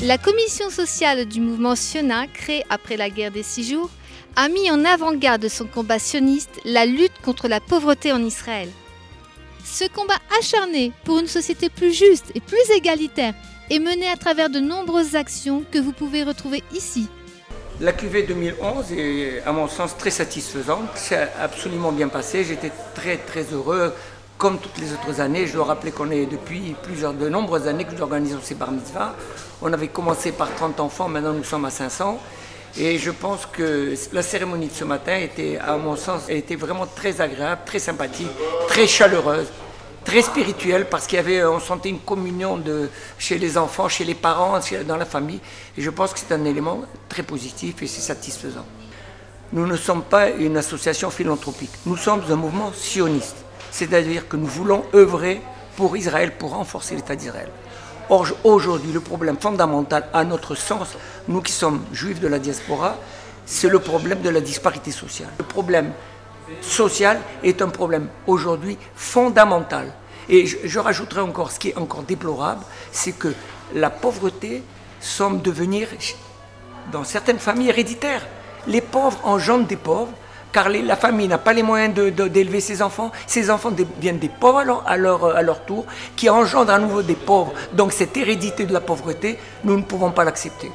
La commission sociale du mouvement sionien, créée après la guerre des 6 jours, a mis en avant-garde de son combat sioniste la lutte contre la pauvreté en Israël. Ce combat acharné pour une société plus juste et plus égalitaire est mené à travers de nombreuses actions que vous pouvez retrouver ici. La cuvée 2011 est à mon sens très satisfaisante, c'est absolument bien passé, j'étais très heureux. Comme toutes les autres années, je dois rappeler qu'on est depuis de nombreuses années que nous organisons ces bar mitzvahs. On avait commencé par 30 enfants, maintenant nous sommes à 500. Et je pense que la cérémonie de ce matin était, à mon sens, était vraiment très agréable, très sympathique, très chaleureuse, très spirituelle, parce on sentait une communion chez les enfants, chez les parents, dans la famille. Et je pense que c'est un élément très positif et c'est satisfaisant. Nous ne sommes pas une association philanthropique, nous sommes un mouvement sioniste. C'est-à-dire que nous voulons œuvrer pour Israël, pour renforcer l'État d'Israël. Or, aujourd'hui, le problème fondamental, à notre sens, nous qui sommes juifs de la diaspora, c'est le problème de la disparité sociale. Le problème social est un problème aujourd'hui fondamental. Et je rajouterai encore, ce qui est encore déplorable, c'est que la pauvreté semble devenir, dans certaines familles, héréditaire. Les pauvres engendrent des pauvres, car la famille n'a pas les moyens d'élever ses enfants deviennent des pauvres à leur tour, qui engendrent à nouveau des pauvres. Donc cette hérédité de la pauvreté, nous ne pouvons pas l'accepter.